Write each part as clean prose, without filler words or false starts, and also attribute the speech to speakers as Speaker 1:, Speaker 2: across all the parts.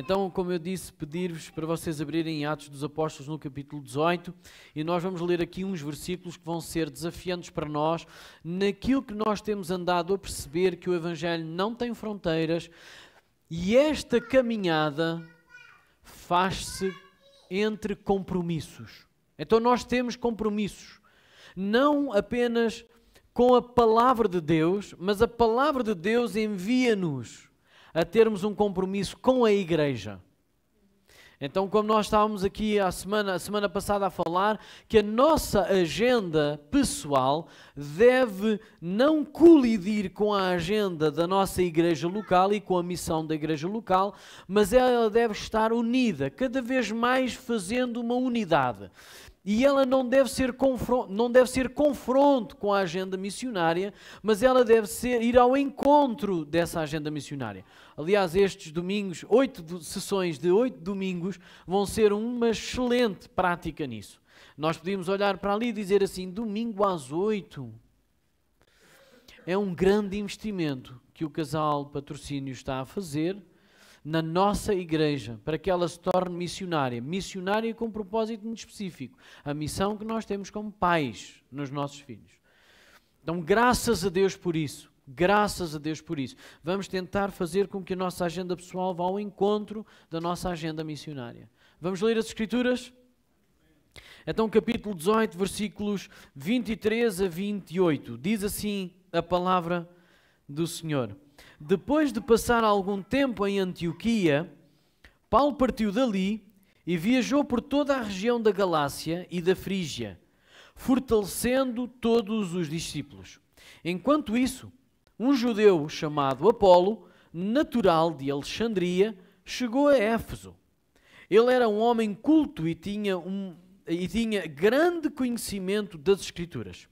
Speaker 1: Então, como eu disse, pedir-vos para vocês abrirem Atos dos Apóstolos no capítulo 18 e nós vamos ler aqui uns versículos que vão ser desafiantes para nós naquilo que nós temos andado a perceber, que o Evangelho não tem fronteiras e esta caminhada faz-se entre compromissos. Então nós temos compromissos, não apenas com a Palavra de Deus, mas a Palavra de Deus envia-nos a termos um compromisso com a Igreja. Então, como nós estávamos aqui a semana passada a falar, que a nossa agenda pessoal deve não colidir com a agenda da nossa igreja local e com a missão da igreja local, mas ela deve estar unida, cada vez mais fazendo uma unidade. E ela não deve ser confronto com a agenda missionária, mas ela deve ir ao encontro dessa agenda missionária. Aliás, estes domingos, 8 sessões de 8 domingos, vão ser uma excelente prática nisso. Nós podíamos olhar para ali e dizer assim, domingo às 8. É um grande investimento que o casal Patrocínio está a fazer na nossa igreja, para que ela se torne missionária com um propósito muito específico, a missão que nós temos como pais nos nossos filhos. Então, graças a Deus por isso, vamos tentar fazer com que a nossa agenda pessoal vá ao encontro da nossa agenda missionária. Vamos ler as Escrituras? Então, capítulo 18, versículos 23 a 28, diz assim a palavra do Senhor. Depois de passar algum tempo em Antioquia, Paulo partiu dali e viajou por toda a região da Galácia e da Frígia, fortalecendo todos os discípulos. Enquanto isso, um judeu chamado Apolo, natural de Alexandria, chegou a Éfeso. Ele era um homem culto e tinha grande conhecimento das Escrituras.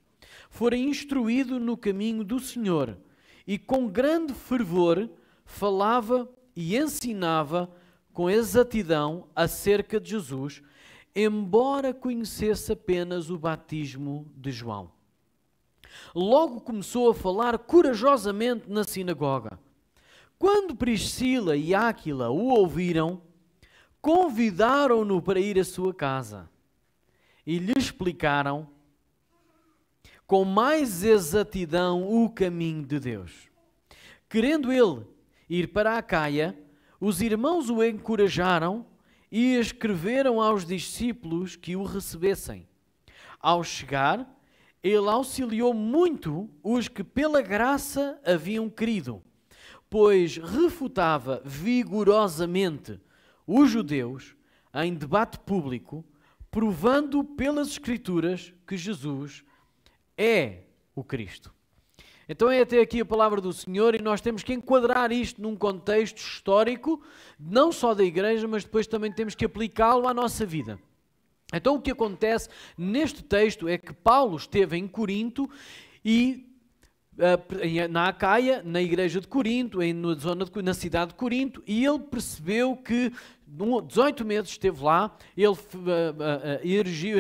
Speaker 1: Fora instruído no caminho do Senhor, e com grande fervor falava e ensinava com exatidão acerca de Jesus, embora conhecesse apenas o batismo de João. Logo começou a falar corajosamente na sinagoga. Quando Priscila e Áquila o ouviram, convidaram-no para ir à sua casa e lhe explicaram com mais exatidão o caminho de Deus. Querendo ele ir para Acaia, os irmãos o encorajaram e escreveram aos discípulos que o recebessem. Ao chegar, ele auxiliou muito os que pela graça haviam crido, pois refutava vigorosamente os judeus em debate público, provando pelas Escrituras que Jesus é o Cristo. Então é até aqui a palavra do Senhor e nós temos que enquadrar isto num contexto histórico, não só da igreja, mas depois também temos que aplicá-lo à nossa vida. Então o que acontece neste texto é que Paulo esteve em Corinto e na Acaia, na igreja de Corinto, na cidade de Corinto, e ele percebeu que 18 meses esteve lá, ele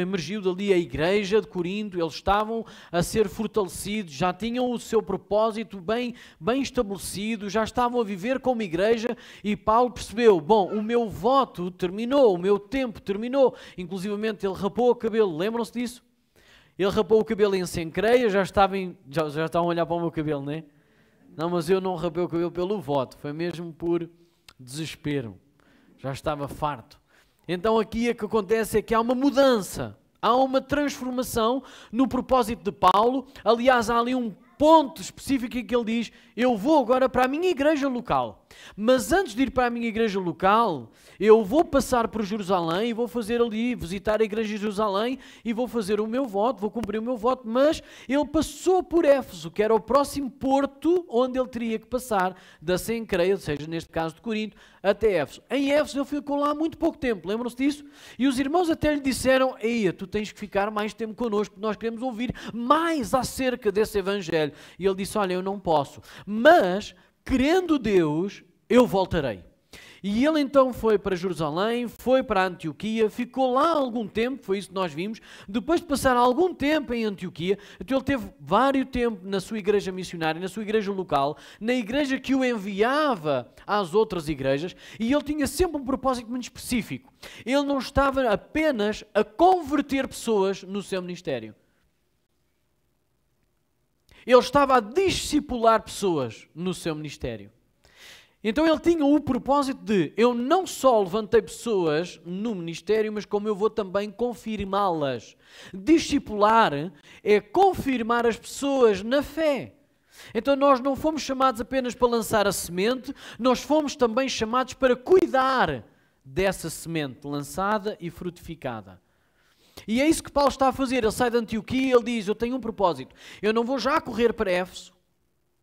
Speaker 1: emergiu dali a igreja de Corinto, eles estavam a ser fortalecidos, já tinham o seu propósito bem estabelecido, já estavam a viver como igreja, e Paulo percebeu, bom, o meu voto terminou, o meu tempo terminou, inclusivamente ele rapou o cabelo, lembram-se disso? Ele rapou o cabelo em Sencreia, já estavam a olhar para o meu cabelo, não é? Não, mas eu não rapei o cabelo pelo voto, foi mesmo por desespero. Já estava farto. Então aqui o que acontece é que há uma mudança, há uma transformação no propósito de Paulo. Aliás, há ali um ponto específico em que ele diz, eu vou agora para a minha igreja local. Mas antes de ir para a minha igreja local, eu vou passar por Jerusalém e vou fazer ali, visitar a igreja de Jerusalém e vou fazer o meu voto, vou cumprir o meu voto. Mas ele passou por Éfeso, que era o próximo porto onde ele teria que passar da Cencreia, ou seja, neste caso de Corinto, até Éfeso. Em Éfeso ele ficou lá há muito pouco tempo, lembram-se disso? E os irmãos até lhe disseram, eia, tu tens que ficar mais tempo connosco, porque nós queremos ouvir mais acerca desse evangelho. E ele disse, olha, eu não posso, mas querendo Deus, eu voltarei. E ele então foi para Jerusalém, foi para Antioquia, ficou lá algum tempo, foi isso que nós vimos. Depois de passar algum tempo em Antioquia, então ele teve vários tempos na sua igreja missionária, na sua igreja local, na igreja que o enviava às outras igrejas, e ele tinha sempre um propósito muito específico. Ele não estava apenas a converter pessoas no seu ministério. Ele estava a discipular pessoas no seu ministério. Então ele tinha o propósito de, eu não só levantei pessoas no ministério, mas como eu vou também confirmá-las. Discipular é confirmar as pessoas na fé. Então nós não fomos chamados apenas para lançar a semente, nós fomos também chamados para cuidar dessa semente lançada e frutificada. E é isso que Paulo está a fazer. Ele sai de Antioquia e ele diz, eu tenho um propósito. Eu não vou já correr para Éfeso,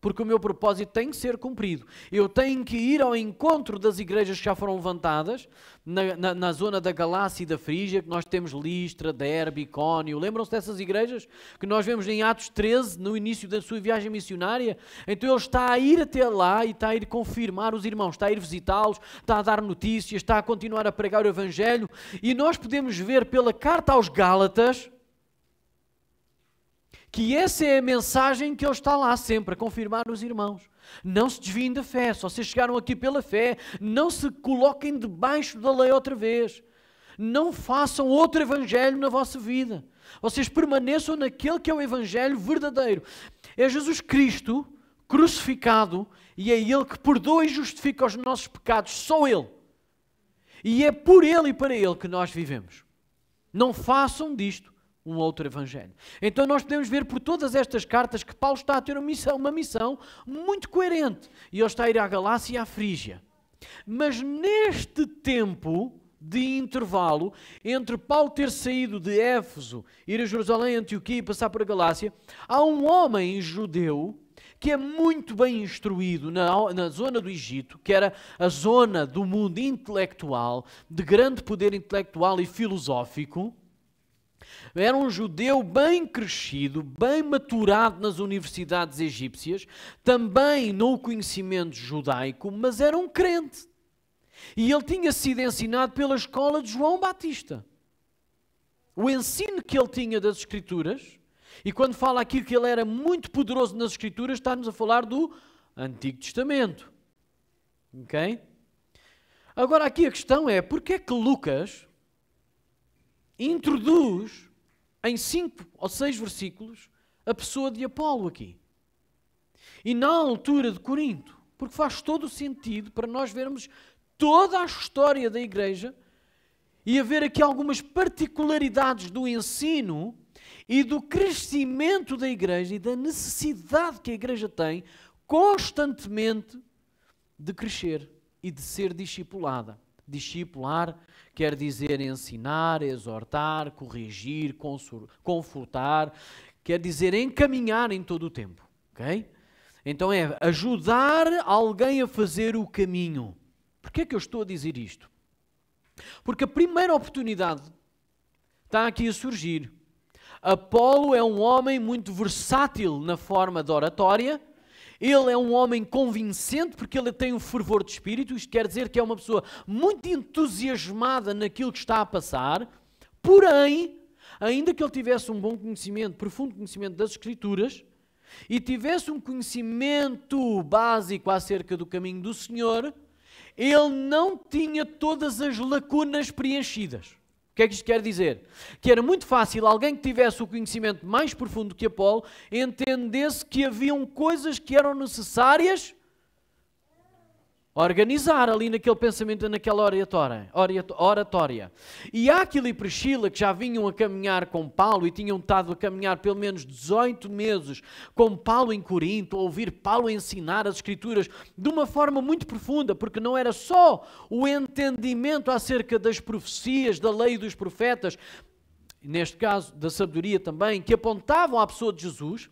Speaker 1: porque o meu propósito tem que ser cumprido. Eu tenho que ir ao encontro das igrejas que já foram levantadas, na zona da Galácia e da Frígia, que nós temos Listra, Derbe, Icónio. Lembram-se dessas igrejas? Que nós vemos em Atos 13, no início da sua viagem missionária? Então ele está a ir até lá e está a ir confirmar os irmãos, está a ir visitá-los, está a dar notícias, está a continuar a pregar o Evangelho. E nós podemos ver pela carta aos Gálatas que essa é a mensagem que ele está lá sempre a confirmar os irmãos. Não se desviem da fé, só vocês chegaram aqui pela fé, não se coloquem debaixo da lei outra vez. Não façam outro evangelho na vossa vida. Vocês permaneçam naquele que é o evangelho verdadeiro. É Jesus Cristo crucificado e é Ele que perdoa e justifica os nossos pecados, só Ele. E é por Ele e para Ele que nós vivemos. Não façam disto um outro evangelho. Então nós podemos ver por todas estas cartas que Paulo está a ter uma missão muito coerente. E ele está a ir à Galácia e à Frígia. Mas neste tempo de intervalo, entre Paulo ter saído de Éfeso, ir a Jerusalém, Antioquia e passar por a Galácia, há um homem judeu que é muito bem instruído na zona do Egito, que era a zona do mundo intelectual, de grande poder intelectual e filosófico. Era um judeu bem crescido, bem maturado nas universidades egípcias, também no conhecimento judaico, mas era um crente. E ele tinha sido ensinado pela escola de João Batista. O ensino que ele tinha das Escrituras, e quando fala aqui que ele era muito poderoso nas Escrituras, está-nos a falar do Antigo Testamento. Ok? Agora aqui a questão é, porque é que Lucas introduz em 5 ou 6 versículos a pessoa de Apolo aqui? E na altura de Corinto, porque faz todo o sentido para nós vermos toda a história da igreja e haver aqui algumas particularidades do ensino e do crescimento da igreja e da necessidade que a igreja tem constantemente de crescer e de ser discipulada. Discipular quer dizer ensinar, exortar, corrigir, confortar, quer dizer encaminhar em todo o tempo. Okay? Então é ajudar alguém a fazer o caminho. Porquê é que eu estou a dizer isto? Porque a primeira oportunidade está aqui a surgir. Apolo é um homem muito versátil na forma de oratória. Ele é um homem convincente porque ele tem um fervor de espírito. Isto quer dizer que é uma pessoa muito entusiasmada naquilo que está a passar. Porém, ainda que ele tivesse um bom conhecimento, profundo conhecimento das Escrituras e tivesse um conhecimento básico acerca do caminho do Senhor, ele não tinha todas as lacunas preenchidas. O que é que isto quer dizer? Que era muito fácil alguém que tivesse o conhecimento mais profundo que Apolo entendesse que haviam coisas que eram necessárias organizar ali naquele pensamento, naquela oratória. E Áquila e Priscila, que já vinham a caminhar com Paulo e tinham estado a caminhar pelo menos 18 meses com Paulo em Corinto, a ouvir Paulo ensinar as Escrituras de uma forma muito profunda, porque não era só o entendimento acerca das profecias, da lei dos profetas, neste caso da sabedoria também, que apontavam à pessoa de Jesus,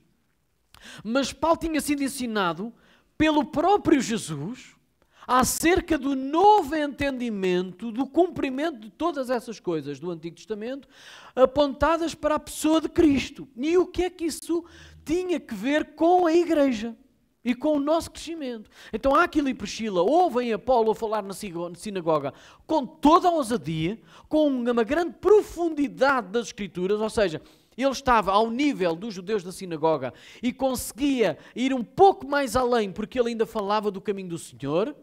Speaker 1: mas Paulo tinha sido ensinado pelo próprio Jesus acerca do novo entendimento, do cumprimento de todas essas coisas do Antigo Testamento, apontadas para a pessoa de Cristo. E o que é que isso tinha que ver com a igreja? e com o nosso crescimento. Então Áquila e Priscila ouvem Apolo a falar na sinagoga com toda a ousadia, com uma grande profundidade das Escrituras, ou seja, ele estava ao nível dos judeus da sinagoga e conseguia ir um pouco mais além, porque ele ainda falava do caminho do Senhor,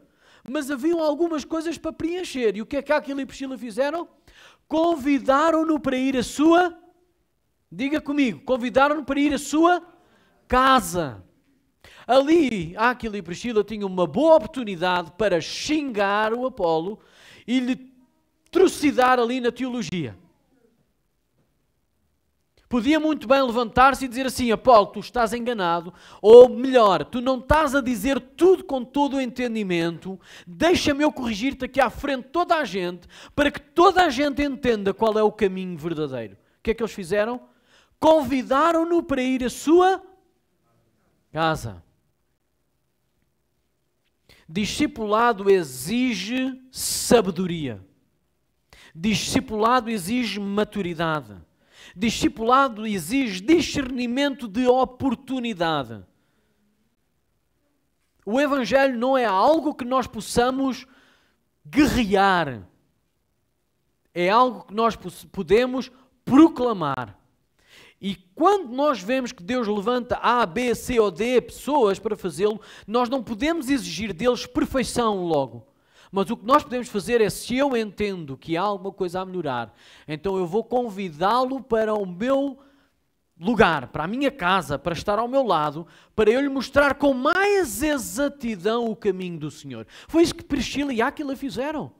Speaker 1: mas haviam algumas coisas para preencher. E o que é que Áquila e Priscila fizeram? Convidaram-no para ir à sua, diga comigo, convidaram-no para ir à sua casa. Ali, Áquila e Priscila tinham uma boa oportunidade para xingar o Apolo e lhe trucidar ali na teologia. Podia muito bem levantar-se e dizer assim: Apolo, tu estás enganado, ou melhor, tu não estás a dizer tudo com todo o entendimento, deixa-me eu corrigir-te aqui à frente de toda a gente, para que toda a gente entenda qual é o caminho verdadeiro. O que é que eles fizeram? Convidaram-no para ir à sua casa. Discipulado exige sabedoria. Discipulado exige maturidade. Discipulado exige discernimento de oportunidade. O Evangelho não é algo que nós possamos guerrear. É algo que nós podemos proclamar. E quando nós vemos que Deus levanta A, B, C ou D pessoas para fazê-lo, nós não podemos exigir deles perfeição logo. Mas o que nós podemos fazer é, se eu entendo que há alguma coisa a melhorar, então eu vou convidá-lo para o meu lugar, para a minha casa, para estar ao meu lado, para eu lhe mostrar com mais exatidão o caminho do Senhor. Foi isso que Priscila e Áquila fizeram.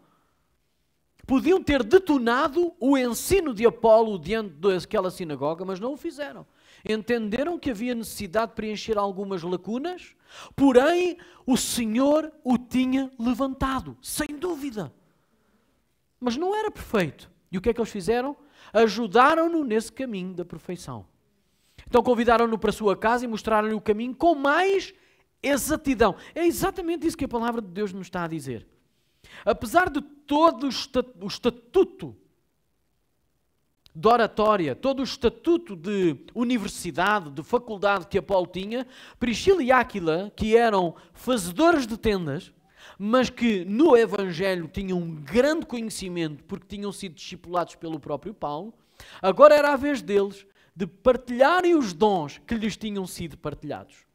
Speaker 1: Podiam ter detonado o ensino de Apolo diante daquela sinagoga, mas não o fizeram. Entenderam que havia necessidade de preencher algumas lacunas, porém o Senhor o tinha levantado, sem dúvida. Mas não era perfeito. E o que é que eles fizeram? Ajudaram-no nesse caminho da perfeição. Então convidaram-no para a sua casa e mostraram-lhe o caminho com mais exatidão. É exatamente isso que a palavra de Deus nos está a dizer. Apesar de todo o estatuto de oratória, todo o estatuto de universidade, de faculdade que Apolo tinha, Priscila e Áquila, que eram fazedores de tendas, mas que no Evangelho tinham um grande conhecimento, porque tinham sido discipulados pelo próprio Paulo, agora era a vez deles de partilharem os dons que lhes tinham sido partilhados.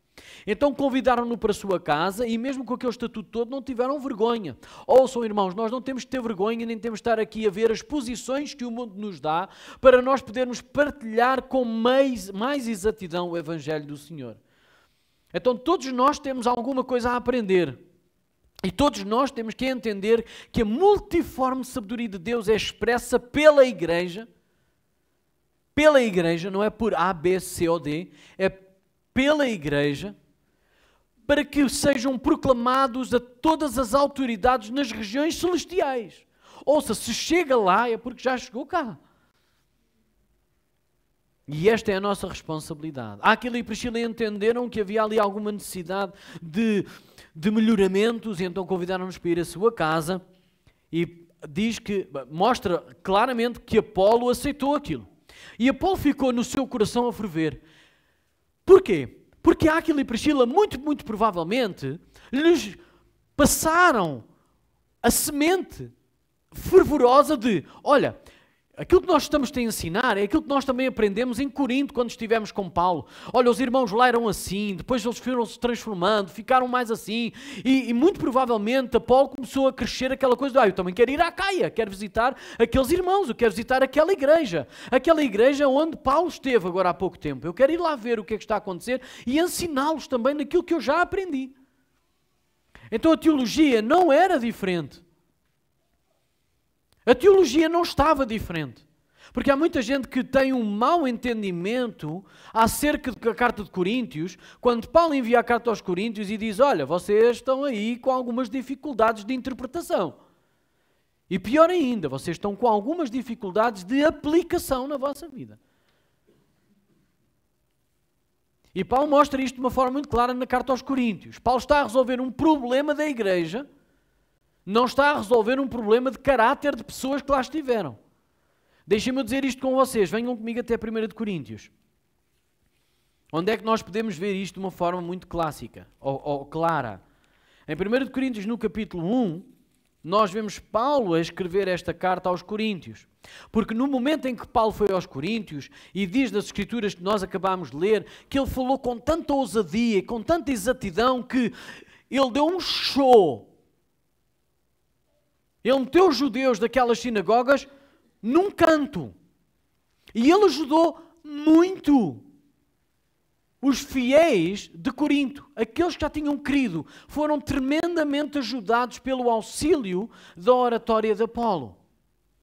Speaker 1: Então convidaram-no para a sua casa e mesmo com aquele estatuto todo não tiveram vergonha. Ouçam, irmãos, nós não temos de ter vergonha, nem temos de estar aqui a ver as posições que o mundo nos dá para nós podermos partilhar com mais exatidão o Evangelho do Senhor. Então todos nós temos alguma coisa a aprender. E todos nós temos que entender que a multiforme sabedoria de Deus é expressa pela Igreja, não é por A, B, C ou D, é pela Igreja, para que sejam proclamados a todas as autoridades nas regiões celestiais. Ouça, se chega lá é porque já chegou cá. E esta é a nossa responsabilidade. Áquila e Priscila entenderam que havia ali alguma necessidade de melhoramentos e então convidaram-nos para ir à sua casa e mostra claramente que Apolo aceitou aquilo. E Apolo ficou no seu coração a ferver. Porquê? Porque Áquila e Priscila, muito provavelmente, lhes passaram a semente fervorosa de, olha, aquilo que nós estamos a ensinar é aquilo que nós também aprendemos em Corinto quando estivemos com Paulo. Olha, os irmãos lá eram assim, depois eles foram-se transformando, ficaram mais assim, e muito provavelmente Paulo começou a crescer aquela coisa de, eu também quero ir à Caia, quero visitar aqueles irmãos, eu quero visitar aquela igreja onde Paulo esteve agora há pouco tempo. Eu quero ir lá ver o que é que está a acontecer e ensiná-los também naquilo que eu já aprendi. Então a teologia não era diferente. A teologia não estava diferente. Porque há muita gente que tem um mau entendimento acerca da carta de Coríntios, quando Paulo envia a carta aos Coríntios e diz, olha, vocês estão aí com algumas dificuldades de interpretação. E pior ainda, vocês estão com algumas dificuldades de aplicação na vossa vida. E Paulo mostra isto de uma forma muito clara na carta aos Coríntios. Paulo está a resolver um problema da igreja, não está a resolver um problema de caráter de pessoas que lá estiveram. Deixem-me dizer isto com vocês. Venham comigo até 1 de Coríntios. Onde é que nós podemos ver isto de uma forma muito clássica ou clara? Em 1 Coríntios, no capítulo 1, nós vemos Paulo a escrever esta carta aos Coríntios. Porque no momento em que Paulo foi aos Coríntios, e diz das Escrituras que nós acabámos de ler, que ele falou com tanta ousadia e com tanta exatidão que ele deu um show. Ele meteu os judeus daquelas sinagogas num canto. E ele ajudou muito os fiéis de Corinto, aqueles que já tinham crido, foram tremendamente ajudados pelo auxílio da oratória de Apolo.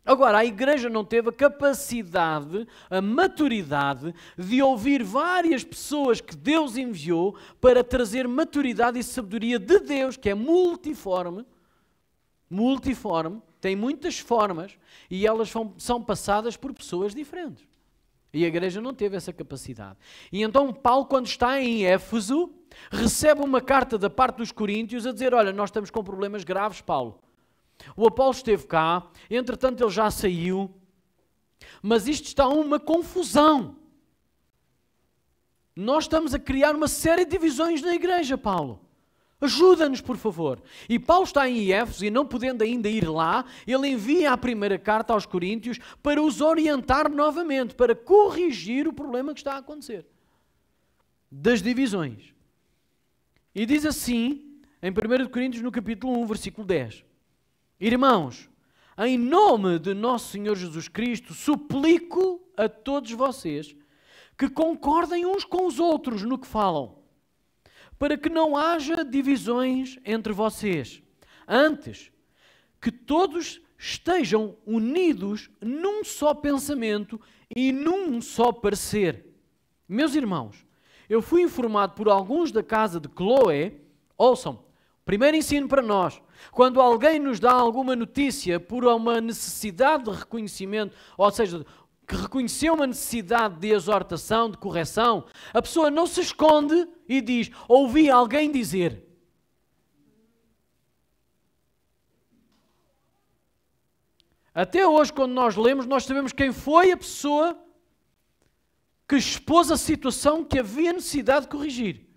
Speaker 1: Agora, a igreja não teve a capacidade, a maturidade de ouvir várias pessoas que Deus enviou para trazer maturidade e sabedoria de Deus, que é multiforme, tem muitas formas e elas são passadas por pessoas diferentes. E a igreja não teve essa capacidade. E então Paulo, quando está em Éfeso, recebe uma carta da parte dos coríntios a dizer, olha, nós estamos com problemas graves, Paulo. O Apolo esteve cá, entretanto ele já saiu, mas isto está uma confusão. Nós estamos a criar uma série de divisões na igreja, Paulo. Ajuda-nos, por favor. E Paulo está em Éfeso e não podendo ainda ir lá, ele envia a primeira carta aos Coríntios para os orientar novamente, para corrigir o problema que está a acontecer. Das divisões. E diz assim, em 1 Coríntios, no capítulo 1, versículo 10. Irmãos, em nome de nosso Senhor Jesus Cristo, suplico a todos vocês que concordem uns com os outros no que falam, para que não haja divisões entre vocês. Antes, que todos estejam unidos num só pensamento e num só parecer. Meus irmãos, eu fui informado por alguns da casa de Cloé, ouçam, primeiro ensino para nós, quando alguém nos dá alguma notícia por uma necessidade de reconhecimento, ou seja, que reconheceu uma necessidade de exortação, de correção, a pessoa não se esconde e diz, ouvi alguém dizer. Até hoje, quando nós lemos, nós sabemos quem foi a pessoa que expôs a situação que havia necessidade de corrigir.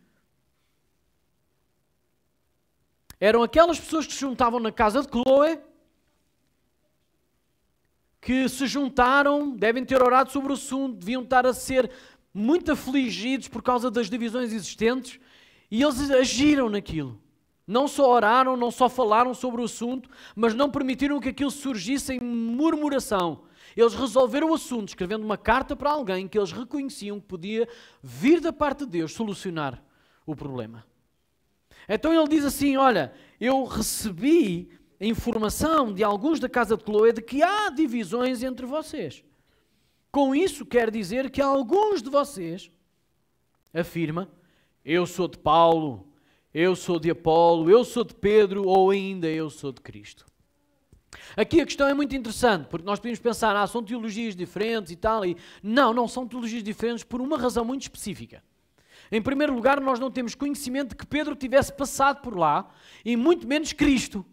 Speaker 1: Eram aquelas pessoas que se juntavam na casa de Cloé, que se juntaram, devem ter orado sobre o assunto, deviam estar a ser muito afligidos por causa das divisões existentes, e eles agiram naquilo. Não só oraram, não só falaram sobre o assunto, mas não permitiram que aquilo surgisse em murmuração. Eles resolveram o assunto, escrevendo uma carta para alguém que eles reconheciam que podia vir da parte de Deus solucionar o problema. Então ele diz assim, olha, eu recebi a informação de alguns da casa de Cloé de que há divisões entre vocês. Com isso quer dizer que alguns de vocês afirma, eu sou de Paulo, eu sou de Apolo, eu sou de Pedro ou ainda eu sou de Cristo. Aqui a questão é muito interessante, porque nós podemos pensar, são teologias diferentes e tal, e não são teologias diferentes por uma razão muito específica. Em primeiro lugar, nós não temos conhecimento de que Pedro tivesse passado por lá, e muito menos Cristo.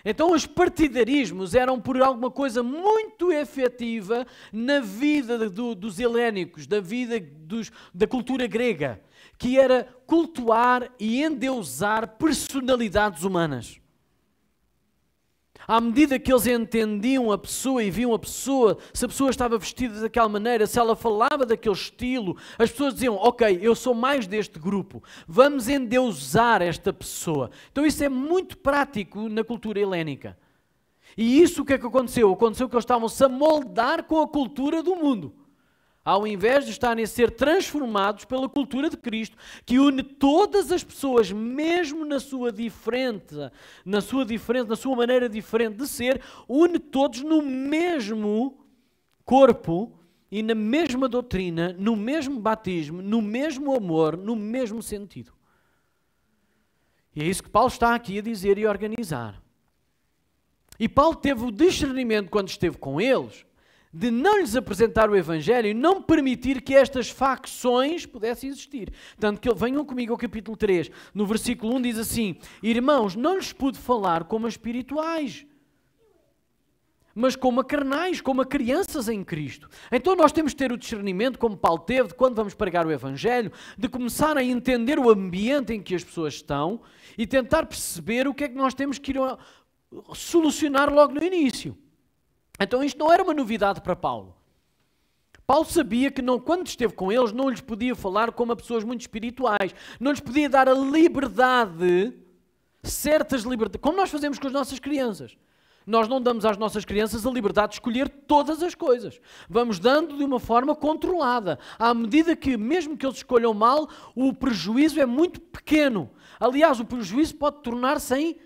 Speaker 1: Então os partidarismos eram por alguma coisa muito efetiva na vida dos helénicos, da vida da cultura grega, que era cultuar e endeusar personalidades humanas. À medida que eles entendiam a pessoa e viam a pessoa, se a pessoa estava vestida daquela maneira, se ela falava daquele estilo, as pessoas diziam, ok, eu sou mais deste grupo, vamos endeusar esta pessoa. Então isso é muito prático na cultura helénica. E isso o que é que aconteceu? Aconteceu que eles estavam-se a moldar com a cultura do mundo, ao invés de estarem a ser transformados pela cultura de Cristo, que une todas as pessoas, mesmo na sua maneira diferente de ser, une todos no mesmo corpo e na mesma doutrina, no mesmo batismo, no mesmo amor, no mesmo sentido. E é isso que Paulo está aqui a dizer e a organizar. E Paulo teve o discernimento, quando esteve com eles, de não lhes apresentar o Evangelho e não permitir que estas facções pudessem existir. Tanto que venham comigo ao capítulo 3, no versículo 1 diz assim, irmãos, não lhes pude falar como espirituais, mas como a carnais, como a crianças em Cristo. Então nós temos de ter o discernimento, como Paulo teve, de quando vamos pregar o Evangelho, de começar a entender o ambiente em que as pessoas estão e tentar perceber o que é que nós temos que ir solucionar logo no início. Então isto não era uma novidade para Paulo. Paulo sabia que quando esteve com eles não lhes podia falar como a pessoas muito espirituais, não lhes podia dar a liberdade, certas liberdades, como nós fazemos com as nossas crianças. Nós não damos às nossas crianças a liberdade de escolher todas as coisas. Vamos dando de uma forma controlada. À medida que, mesmo que eles escolham mal, o prejuízo é muito pequeno. Aliás, o prejuízo pode tornar-se em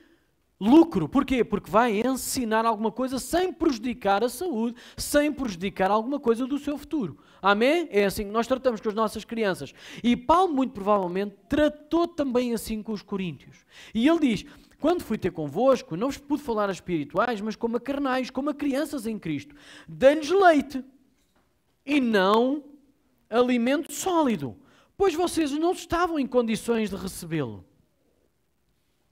Speaker 1: lucro. Porquê? Porque vai ensinar alguma coisa sem prejudicar a saúde, sem prejudicar alguma coisa do seu futuro. Amém? É assim que nós tratamos com as nossas crianças. E Paulo, muito provavelmente, tratou também assim com os coríntios. E ele diz: quando fui ter convosco, não vos pude falar a espirituais, mas como a carnais, como a crianças em Cristo. Dei-lhes leite e não alimento sólido, pois vocês não estavam em condições de recebê-lo.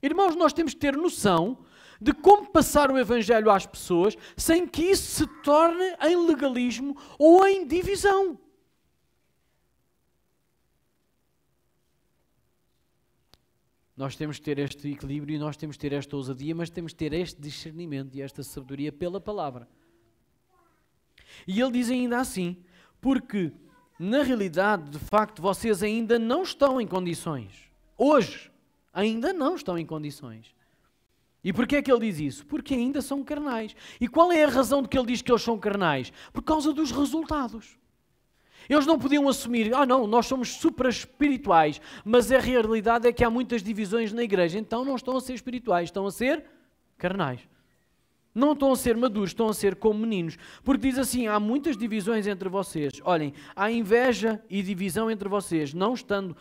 Speaker 1: Irmãos, nós temos que ter noção de como passar o Evangelho às pessoas sem que isso se torne em legalismo ou em divisão. Nós temos que ter este equilíbrio e nós temos que ter esta ousadia, mas temos que ter este discernimento e esta sabedoria pela palavra. E ele diz ainda assim, porque na realidade, de facto, vocês ainda não estão em condições. Hoje, ainda não estão em condições. E porquê é que ele diz isso? Porque ainda são carnais. E qual é a razão de que ele diz que eles são carnais? Por causa dos resultados. Eles não podiam assumir, não, nós somos super espirituais, mas a realidade é que há muitas divisões na igreja, então não estão a ser espirituais, estão a ser carnais. Não estão a ser maduros, estão a ser como meninos. Porque diz assim, há muitas divisões entre vocês. Olhem, há inveja e divisão entre vocês, não estando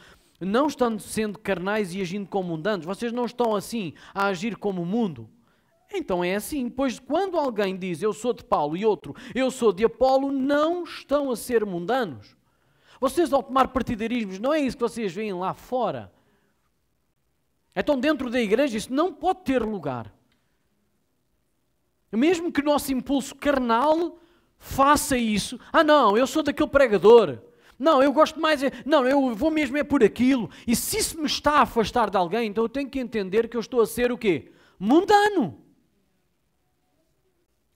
Speaker 1: sendo carnais e agindo como mundanos. Vocês não estão assim a agir como o mundo. Então é assim, pois quando alguém diz eu sou de Paulo e outro eu sou de Apolo, não estão a ser mundanos. Vocês ao tomar partidarismos, não é isso que vocês veem lá fora. Então dentro da igreja isso não pode ter lugar. Mesmo que o nosso impulso carnal faça isso. Não, eu sou daquele pregador. Não, eu gosto mais, não, eu vou mesmo por aquilo. E se isso me está a afastar de alguém, então eu tenho que entender que eu estou a ser o quê? Mundano.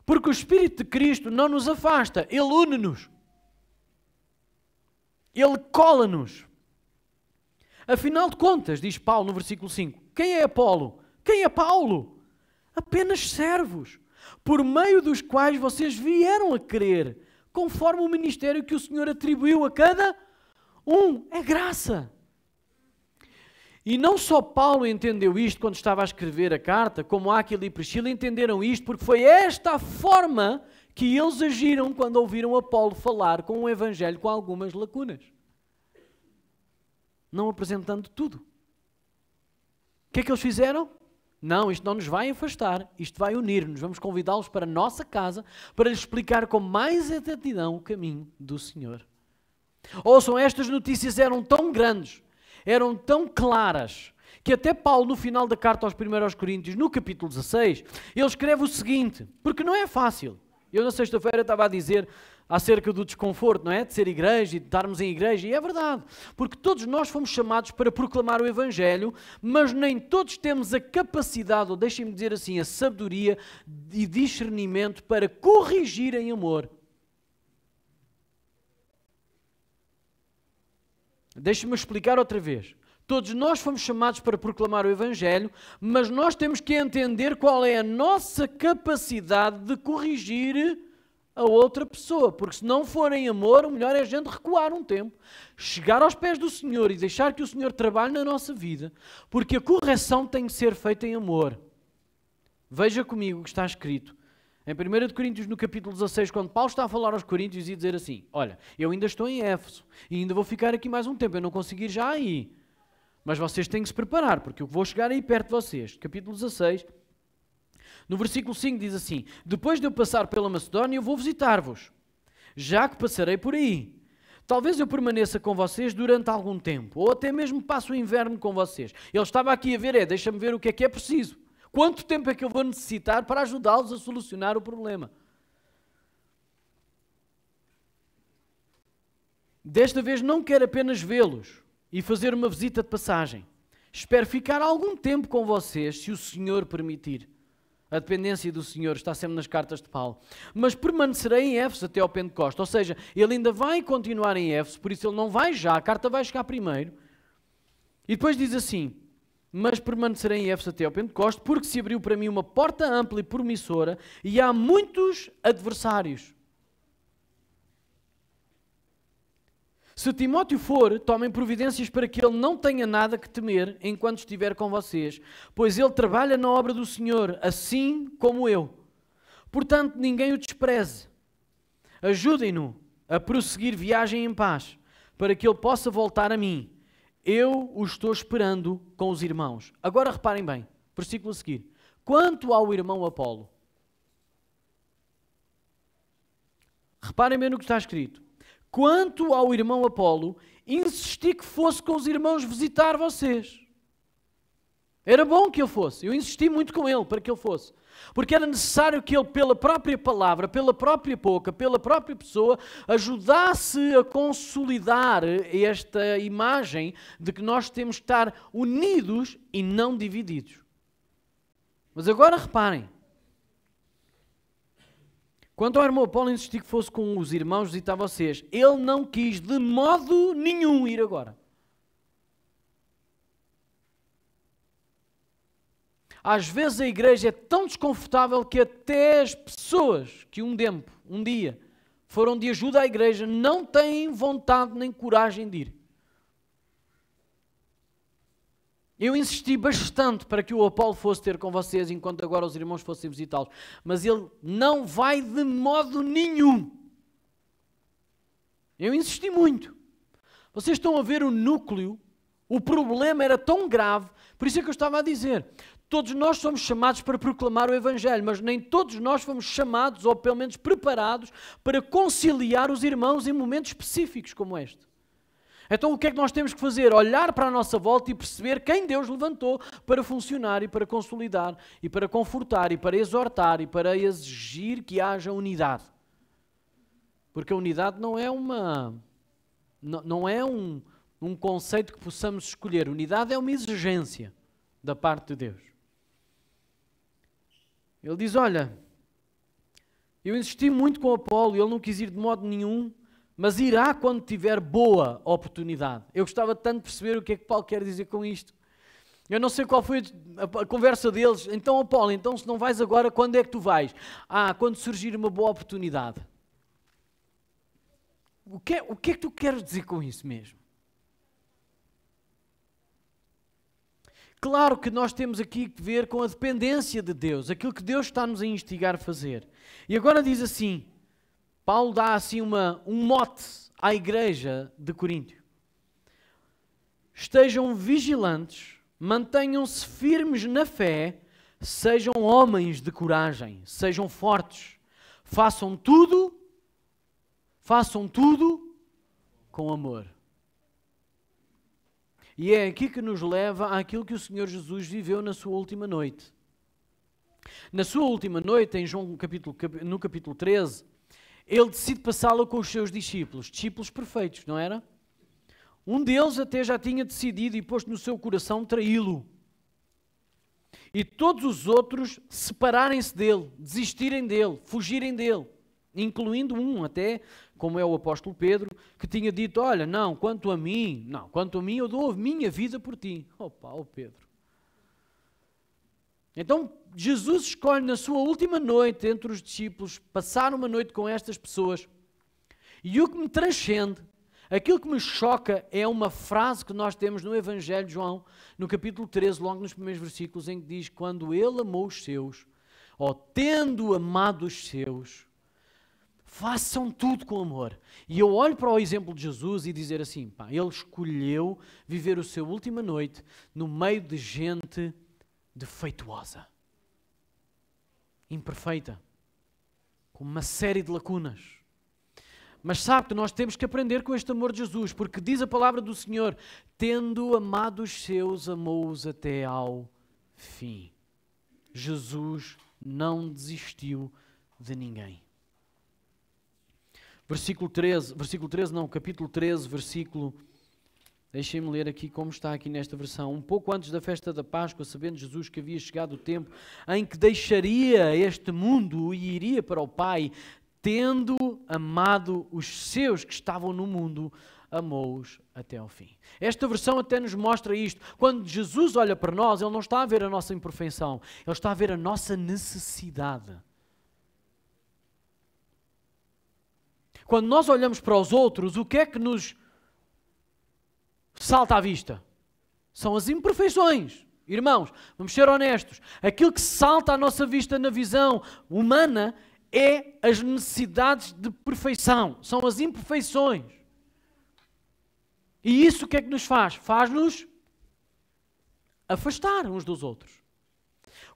Speaker 1: Porque o Espírito de Cristo não nos afasta, Ele une-nos. Ele cola-nos. Afinal de contas, diz Paulo no versículo 5, quem é Apolo? Quem é Paulo? Apenas servos, por meio dos quais vocês vieram a crer, conforme o ministério que o Senhor atribuiu a cada um. É graça. E não só Paulo entendeu isto quando estava a escrever a carta, como Áquila e Priscila entenderam isto, porque foi esta a forma que eles agiram quando ouviram Apolo falar com o Evangelho com algumas lacunas. Não apresentando tudo. O que é que eles fizeram? Não, isto não nos vai afastar, isto vai unir-nos. Vamos convidá-los para a nossa casa para lhes explicar com mais exatidão o caminho do Senhor. Ouçam, estas notícias eram tão grandes, eram tão claras, que até Paulo, no final da carta aos 1 Coríntios, no capítulo 16, ele escreve o seguinte, porque não é fácil. Eu na sexta-feira estava a dizer acerca do desconforto, não é? De ser igreja e de estarmos em igreja, e é verdade, porque todos nós fomos chamados para proclamar o Evangelho, mas nem todos temos a capacidade, ou deixem-me dizer assim, a sabedoria e discernimento para corrigir em amor. Deixe-me explicar outra vez. Todos nós fomos chamados para proclamar o Evangelho, mas nós temos que entender qual é a nossa capacidade de corrigir a outra pessoa, porque se não for em amor, o melhor é a gente recuar um tempo, chegar aos pés do Senhor e deixar que o Senhor trabalhe na nossa vida, porque a correção tem que ser feita em amor. Veja comigo o que está escrito em 1 Coríntios, no capítulo 16, quando Paulo está a falar aos Coríntios e dizer assim, olha, eu ainda estou em Éfeso e ainda vou ficar aqui mais um tempo, eu não consigo ir já aí, mas vocês têm que se preparar, porque eu vou chegar aí perto de vocês. Capítulo 16, no versículo 5 diz assim, depois de eu passar pela Macedónia, eu vou visitar-vos, já que passarei por aí. Talvez eu permaneça com vocês durante algum tempo, ou até mesmo passe o inverno com vocês. Ele estava aqui a ver, deixa-me ver o que é preciso. Quanto tempo é que eu vou necessitar para ajudá-los a solucionar o problema? Desta vez não quero apenas vê-los e fazer uma visita de passagem. Espero ficar algum tempo com vocês, se o Senhor permitir. A dependência do Senhor está sempre nas cartas de Paulo. Mas permanecerei em Éfeso até ao Pentecostes. Ou seja, ele ainda vai continuar em Éfeso, por isso ele não vai já, a carta vai chegar primeiro. E depois diz assim: mas permanecerei em Éfeso até ao Pentecostes, porque se abriu para mim uma porta ampla e promissora, e há muitos adversários. Se Timóteo for, tomem providências para que ele não tenha nada que temer enquanto estiver com vocês, pois ele trabalha na obra do Senhor, assim como eu. Portanto, ninguém o despreze. Ajudem-no a prosseguir viagem em paz, para que ele possa voltar a mim. Eu o estou esperando com os irmãos. Agora reparem bem, versículo a seguir. Quanto ao irmão Apolo, reparem bem no que está escrito. Quanto ao irmão Apolo, insisti que fosse com os irmãos visitar vocês. Era bom que ele fosse. Eu insisti muito com ele para que ele fosse. Porque era necessário que ele, pela própria palavra, pela própria boca, pela própria pessoa, ajudasse a consolidar esta imagem de que nós temos que estar unidos e não divididos. Mas agora reparem. Quanto ao irmão Apolo, insisti que fosse com os irmãos visitar vocês. Ele não quis de modo nenhum ir agora. Às vezes a igreja é tão desconfortável que até as pessoas que um dia, foram de ajuda à igreja, não têm vontade nem coragem de ir. Eu insisti bastante para que o Apolo fosse ter com vocês, enquanto agora os irmãos fossem visitá-los. Mas ele não vai de modo nenhum. Eu insisti muito. Vocês estão a ver o núcleo, o problema era tão grave, por isso é que eu estava a dizer. Todos nós somos chamados para proclamar o Evangelho, mas nem todos nós fomos chamados, ou pelo menos preparados, para conciliar os irmãos em momentos específicos como este. Então o que é que nós temos que fazer? Olhar para a nossa volta e perceber quem Deus levantou para funcionar e para consolidar e para confortar e para exortar e para exigir que haja unidade. Porque a unidade não é um conceito que possamos escolher. Unidade é uma exigência da parte de Deus. Ele diz, olha, eu insisti muito com o Apolo e ele não quis ir de modo nenhum, mas irá quando tiver boa oportunidade. Eu gostava tanto de perceber o que é que Paulo quer dizer com isto. Eu não sei qual foi a conversa deles. Então, Apolo, então se não vais agora, quando é que tu vais? Quando surgir uma boa oportunidade. O que é que tu queres dizer com isso mesmo? Claro que nós temos aqui que ver com a dependência de Deus, aquilo que Deus está-nos a instigar a fazer. E agora diz assim, Paulo dá assim um mote à igreja de Corinto. Estejam vigilantes, mantenham-se firmes na fé, sejam homens de coragem, sejam fortes, façam tudo com amor. E é aqui que nos leva àquilo que o Senhor Jesus viveu na sua última noite. Na sua última noite, em João no capítulo 13, ele decide passá-la com os seus discípulos perfeitos, não era? Um deles até já tinha decidido e posto no seu coração traí-lo. E todos os outros separarem-se dele, desistirem dele, fugirem dele, incluindo um até, como é o apóstolo Pedro, que tinha dito, olha, quanto a mim eu dou a minha vida por ti. Ó Pedro. Então, Jesus escolhe na sua última noite entre os discípulos, passar uma noite com estas pessoas. E o que me transcende, aquilo que me choca, é uma frase que nós temos no Evangelho de João, no capítulo 13, logo nos primeiros versículos, em que diz, quando ele amou os seus, ou tendo amado os seus, façam tudo com amor. E eu olho para o exemplo de Jesus e dizer assim, ele escolheu viver a sua última noite no meio de gente defeituosa, imperfeita, com uma série de lacunas. Mas sabe que nós temos que aprender com este amor de Jesus, porque diz a palavra do Senhor, tendo amado os seus, amou-os até ao fim. Jesus não desistiu de ninguém. capítulo 13, versículo... Deixem-me ler aqui como está aqui nesta versão. Um pouco antes da festa da Páscoa, sabendo Jesus que havia chegado o tempo em que deixaria este mundo e iria para o Pai, tendo amado os seus que estavam no mundo, amou-os até ao fim. Esta versão até nos mostra isto. Quando Jesus olha para nós, Ele não está a ver a nossa imperfeição, Ele está a ver a nossa necessidade. Quando nós olhamos para os outros, o que é que nos salta à vista? São as imperfeições. Irmãos, vamos ser honestos. Aquilo que salta à nossa vista na visão humana é as necessidades de perfeição. São as imperfeições. E isso o que é que nos faz? Faz-nos afastar uns dos outros.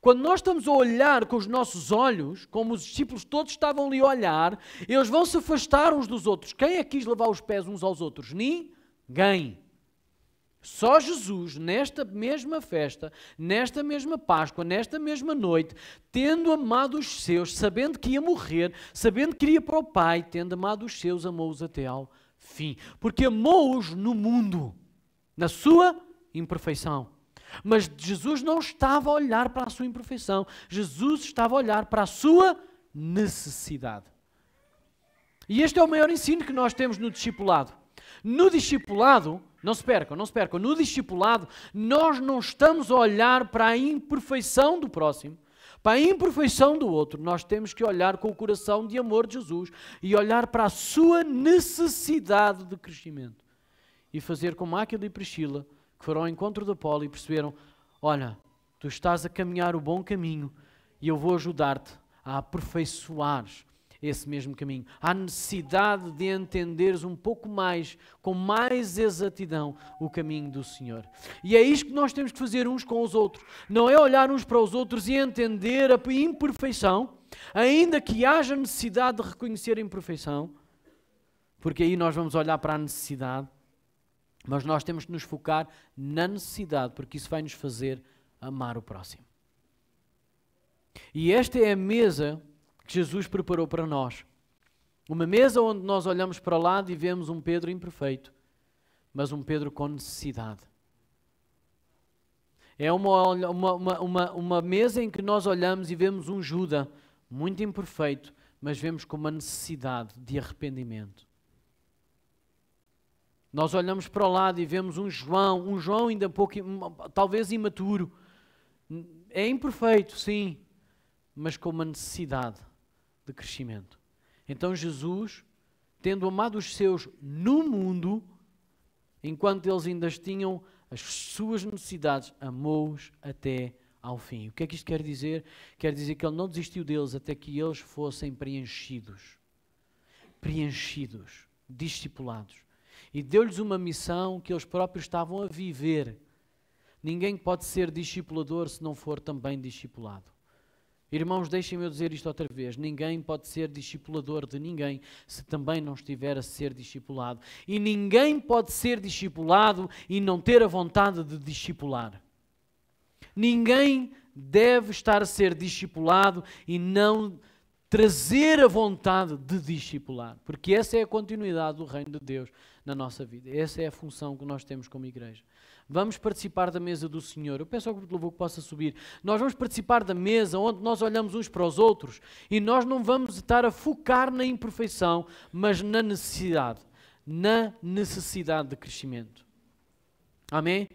Speaker 1: Quando nós estamos a olhar com os nossos olhos, como os discípulos todos estavam ali a olhar, eles vão se afastar uns dos outros. Quem é que quis lavar os pés uns aos outros? Ninguém. Só Jesus, nesta mesma festa, nesta mesma Páscoa, nesta mesma noite, tendo amado os seus, sabendo que ia morrer, sabendo que iria para o Pai, tendo amado os seus, amou-os até ao fim. Porque amou-os no mundo, na sua imperfeição. Mas Jesus não estava a olhar para a sua imperfeição. Jesus estava a olhar para a sua necessidade. E este é o maior ensino que nós temos no discipulado. No discipulado, não se percam, no discipulado nós não estamos a olhar para a imperfeição do próximo, para a imperfeição do outro. Nós temos que olhar com o coração de amor de Jesus e olhar para a sua necessidade de crescimento. E fazer como Áquila e Priscila, que foram ao encontro de Apolo e perceberam: olha, tu estás a caminhar o bom caminho e eu vou ajudar-te a aperfeiçoares esse mesmo caminho. Há necessidade de entenderes um pouco mais, com mais exatidão, o caminho do Senhor. E é isto que nós temos que fazer uns com os outros. Não é olhar uns para os outros e entender a imperfeição, ainda que haja necessidade de reconhecer a imperfeição, porque aí nós vamos olhar para a necessidade, mas nós temos que nos focar na necessidade, porque isso vai nos fazer amar o próximo. E esta é a mesa que Jesus preparou para nós. Uma mesa onde nós olhamos para o lado e vemos um Pedro imperfeito, mas um Pedro com necessidade. É uma mesa em que nós olhamos e vemos um Judas muito imperfeito, mas vemos com uma necessidade de arrependimento. Nós olhamos para o lado e vemos um João ainda pouco, talvez imaturo. É imperfeito, sim, mas com uma necessidade de crescimento. Então Jesus, tendo amado os seus no mundo, enquanto eles ainda tinham as suas necessidades, amou-os até ao fim. O que é que isto quer dizer? Quer dizer que Ele não desistiu deles até que eles fossem preenchidos, discipulados. E deu-lhes uma missão que eles próprios estavam a viver. Ninguém pode ser discipulador se não for também discipulado. Irmãos, deixem-me eu dizer isto outra vez. Ninguém pode ser discipulador de ninguém se também não estiver a ser discipulado. E ninguém pode ser discipulado e não ter a vontade de discipular. Ninguém deve estar a ser discipulado e não trazer a vontade de discipular. Porque essa é a continuidade do reino de Deus na nossa vida. Essa é a função que nós temos como igreja. Vamos participar da mesa do Senhor. Eu peço ao grupo de louvor que possa subir. Nós vamos participar da mesa onde nós olhamos uns para os outros e nós não vamos estar a focar na imperfeição, mas na necessidade de crescimento. Amém?